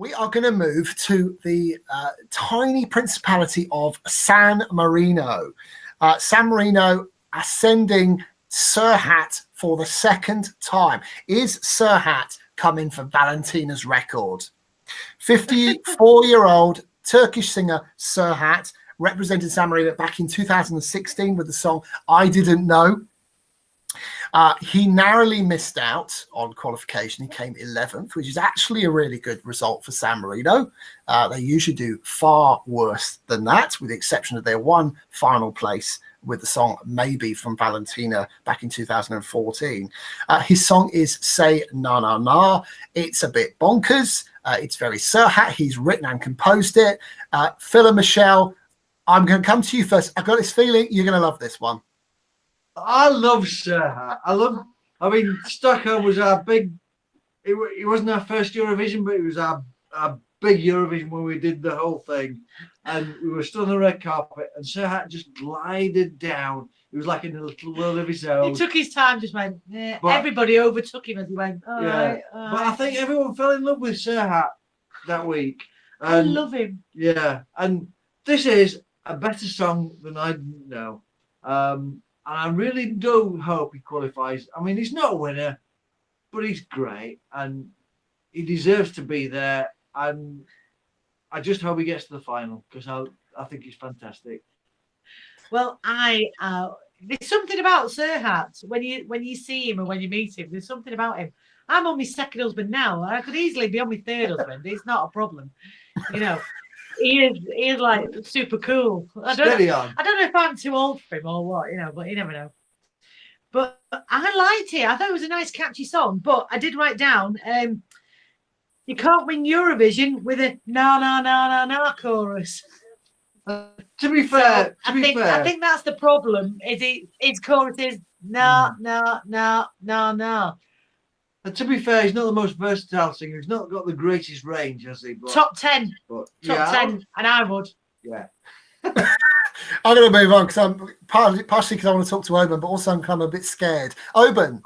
we are going to move to the tiny principality of San Marino. San Marino ascending Serhat for the second time. Is Serhat coming for Valentina's record? 54-year-old Turkish singer Serhat represented San Marino back in 2016 with the song I Didn't Know. He narrowly missed out on qualification. He came 11th, which is actually a really good result for San Marino. They usually do far worse than that, with the exception of their one final place with the song Maybe from Valentina back in 2014. His song is Say Na Na Na. It's a bit bonkers. It's very Serhat. He's written and composed it. Phil and Michelle, I'm going to come to you first. I've got this feeling you're going to love this one. I love Serhat. I mean, Stockholm was our big, it wasn't our first Eurovision, but it was our big Eurovision when we did the whole thing. And we were stood on the red carpet and Serhat just glided down. It was like in a little world of his own. He took his time, just went, everybody overtook him as he went, all right. But I think everyone fell in love with Serhat that week. And, I love him. Yeah. And this is a better song than I Didn't Know. And I really do hope he qualifies. I mean, he's not a winner, but he's great and he deserves to be there. And I just hope he gets to the final because I think he's fantastic. Well, there's something about Serhat when you see him and when you meet him. There's something about him. I'm on my second husband now. I could easily be on my third husband. It's not a problem, you know. He is like super cool. I don't know if I'm too old for him or what, you know, but you never know. But I liked it. I thought it was a nice, catchy song. But I did write down, you can't win Eurovision with a na na na na na chorus. To be fair, I think that's the problem. His chorus is na na na na na. And to be fair, he's not the most versatile singer. He's not got the greatest range, has he? But, top 10. Top 10, and I would. Yeah. I'm going to move on because I'm partially because I want to talk to Oban, but also I'm kind of a bit scared. Oban,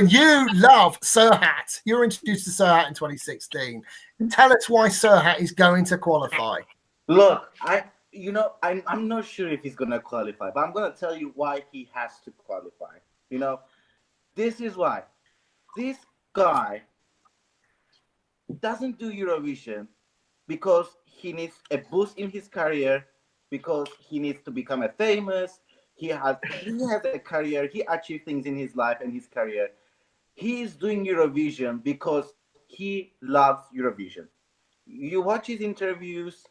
you love Serhat. You were introduced to Serhat in 2016. Tell us why Serhat is going to qualify. Look, I'm not sure if he's going to qualify, but I'm going to tell you why he has to qualify. You know, this is why. This guy doesn't do Eurovision because he needs a boost in his career, because he needs to become a famous. He has a career. He achieved things in his life and his career. He is doing Eurovision because he loves Eurovision. You watch his interviews,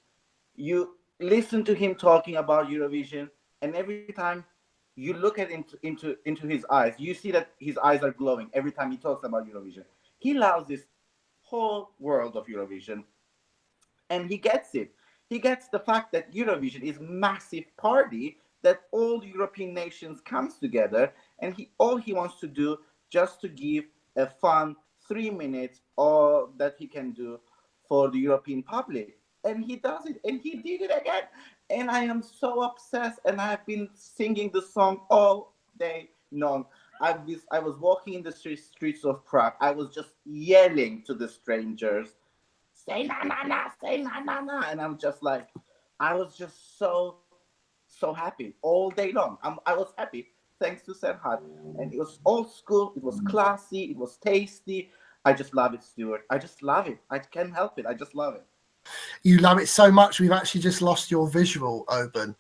you listen to him talking about Eurovision, and every time you look at into his eyes, you see that his eyes are glowing every time he talks about Eurovision. He loves this whole world of Eurovision, and he gets it. He gets the fact that Eurovision is a massive party that all the European nations comes together, and all he wants to do just to give a fun 3 minutes or that he can do for the European public. And he does it, and he did it again. And I am so obsessed, and I've been singing the song all day long. I was walking in the streets of Prague. I was just yelling to the strangers, say na na na, say na na na. And I'm just like, I was just so happy all day long. I was happy thanks to Serhat. And it was old school, it was classy, it was tasty. I just love it, Stuart. I just love it. I can't help it. I just love it. You love it so much, we've actually just lost your visual, Oban.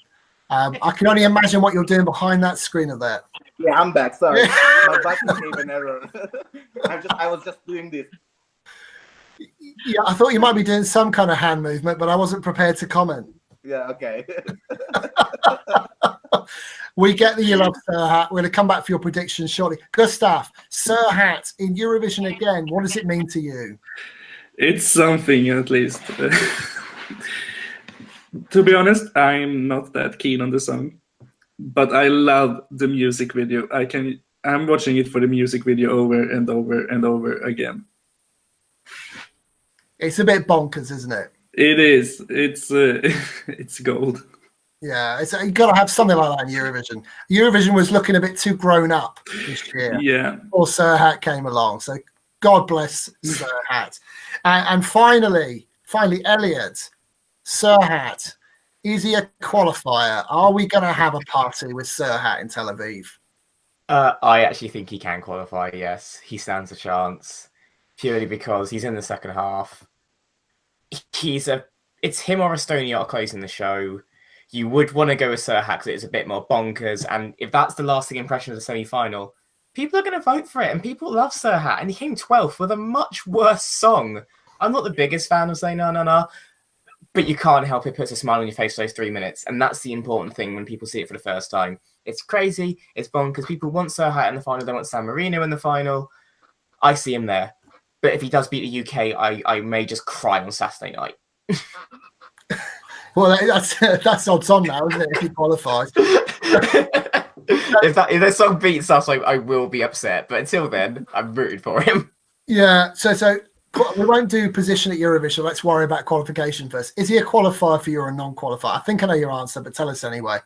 I can only imagine what you're doing behind that screen of that. Yeah, I'm back. Sorry. My button gave an error. I was just doing this. Yeah, I thought you might be doing some kind of hand movement, but I wasn't prepared to comment. Yeah, okay. We get that you love Serhat. We're going to come back for your predictions shortly. Gustav, Serhat in Eurovision again. What does it mean to you? It's something, at least. To be honest, I'm not that keen on the song, but I love the music video. I'm watching it for the music video over and over and over again. It's a bit bonkers, isn't it? It is. It's gold. Yeah, you've got to have something like that in Eurovision. Eurovision was looking a bit too grown up this year. Yeah. Before Serhat came along, so God bless Serhat. And finally, Elliot, Serhat, is he a qualifier? Are we going to have a party with Serhat in Tel Aviv? I actually think he can qualify, yes. He stands a chance, purely because he's in the second half. It's him or Estonia are closing the show. You would want to go with Serhat because it's a bit more bonkers, and if that's the lasting impression of the semi-final, people are going to vote for it, and people love Serhat, and he came 12th with a much worse song. I'm not the biggest fan of Say Na Na Na, but you can't help it puts a smile on your face for those 3 minutes, and that's the important thing when people see it for the first time. It's crazy, it's bonkers. People want Serhat in the final, they want San Marino in the final. I see him there. But if he does beat the UK, I may just cry on Saturday night. Well, that's odds on now, isn't it, if he qualifies? if their song beats us, I will be upset. But until then, I'm rooting for him. Yeah, so we won't do position at Eurovision. Let's worry about qualification first. Is he a qualifier for you or a non-qualifier? I think I know your answer, but tell us anyway.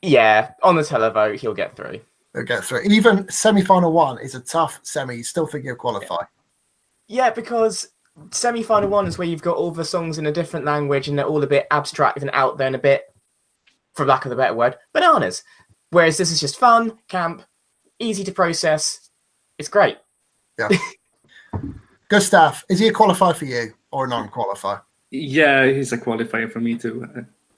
Yeah, on the televote, he'll get through. He'll get through. Even semi-final 1 is a tough semi. You still think he'll qualify? Yeah, because semi-final 1 is where you've got all the songs in a different language and they're all a bit abstract and out there and a bit, for lack of a better word, bananas. Whereas this is just fun, camp, easy to process. It's great. Yeah. Gustav, is he a qualifier for you or a non-qualifier? Yeah, he's a qualifier for me too.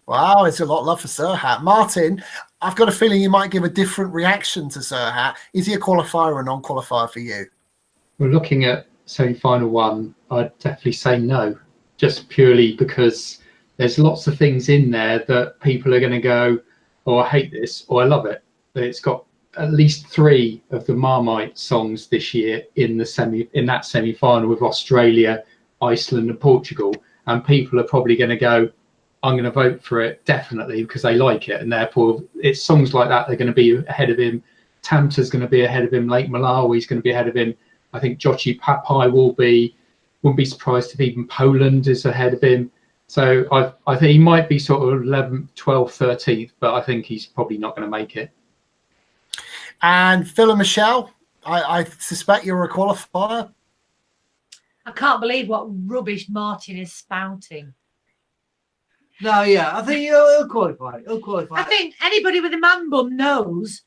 Wow, it's a lot of love for Serhat. Martin, I've got a feeling you might give a different reaction to Serhat. Is he a qualifier or a non-qualifier for you? We're looking at semi-final 1. I'd definitely say no, just purely because there's lots of things in there that people are going to go, oh, I hate this, or I love it. It's got at least 3 of the Marmite songs this year in that semi-final with Australia, Iceland, and Portugal, and people are probably going to go, I'm going to vote for it definitely because they like it, and therefore it's songs like that they're going to be ahead of him. Tamta's going to be ahead of him. Lake Malawi's going to be ahead of him. I think Joci Papai wouldn't be surprised if even Poland is ahead of him. So I think he might be sort of 11th, 12th, 13th, but I think he's probably not going to make it. And Phil and Michelle, I suspect you're a qualifier. I can't believe what rubbish Martin is spouting. No, yeah, I think he'll qualify. He'll qualify. I think anybody with a man bum knows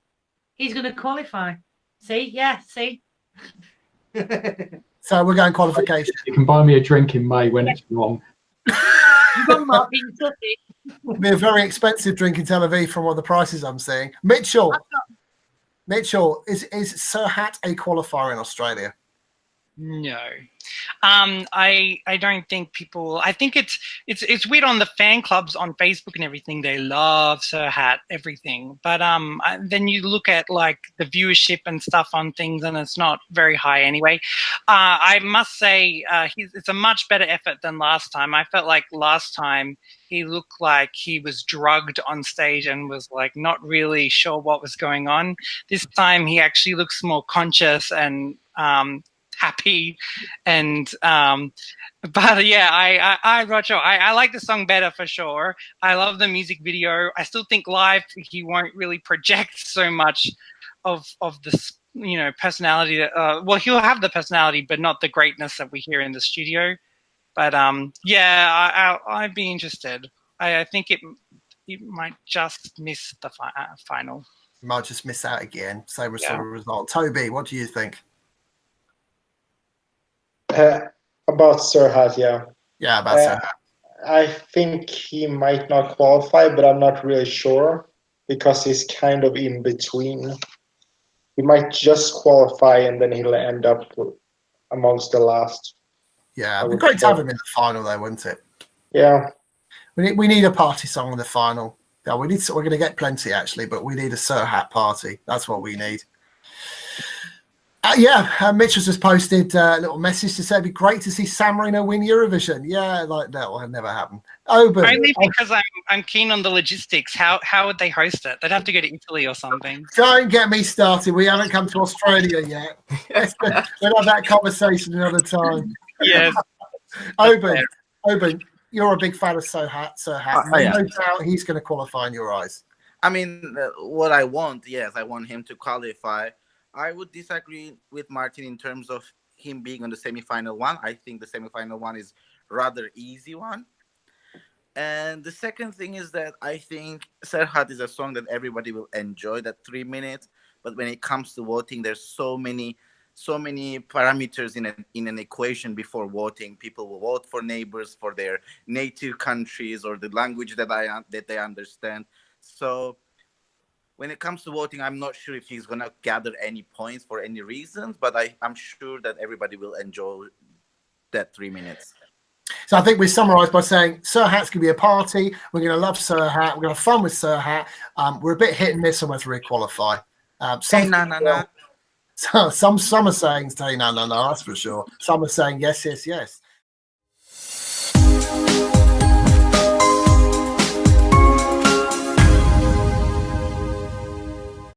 he's going to qualify. See? Yeah, see? So we're going qualification. You can buy me a drink in May when it's wrong. It'll be a very expensive drink in Tel Aviv from what the prices I'm seeing. Mitchell, is Serhat a qualifier in Australia? No. I don't think people. I think it's weird on the fan clubs on Facebook and everything. They love Serhat, everything, but then you look at like the viewership and stuff on things, and it's not very high anyway. I must say, it's a much better effort than last time. I felt like last time he looked like he was drugged on stage and was like not really sure what was going on. This time he actually looks more conscious and happy, and but yeah, I'm not sure. I like the song better for sure. I love the music video. I still think live he won't really project so much of this, personality that well, he'll have the personality but not the greatness that we hear in the studio. But yeah, I'd be interested. I think it might just miss the final. Might just miss out again. Same sort of result. Toby, what do you think? About Serhat, yeah. Yeah, about Serhat. I think he might not qualify, but I'm not really sure because he's kind of in between. He might just qualify and then he'll end up amongst the last. Yeah, it'd be great to have him in the final, though, wouldn't it? Yeah. We need a party song in the final. Yeah, we're going to get plenty actually, but we need a Serhat party. That's what we need. Mitchell's just posted a little message to say it'd be great to see San Marino win Eurovision. Yeah, like that will never happen. But only because I'm keen on the logistics. How would they host it? They'd have to go to Italy or something. Don't get me started. We haven't come to Australia yet. We'll have that conversation another time. Yes. Oben, you're a big fan of Serhat. Yeah. No doubt he's going to qualify in your eyes. I mean, what I want, yes, I want him to qualify. I would disagree with Martin in terms of him being on the semi-final one. I think the semi-final one is rather easy one. And the second thing is that I think Serhat is a song that everybody will enjoy, that 3 minutes. But when it comes to voting, there's so many parameters in an equation before voting. People will vote for neighbors, for their native countries, or the language that they understand. So when it comes to voting, I'm not sure if he's gonna gather any points for any reasons, but I'm sure that everybody will enjoy that 3 minutes. So I think we summarise by saying Serhat's going to be a party. We're going to love Serhat. We're going to have fun with Serhat. We're a bit hit and miss on whether we qualify. Some are saying stay no, that's for sure. Some are saying yes, yes, yes.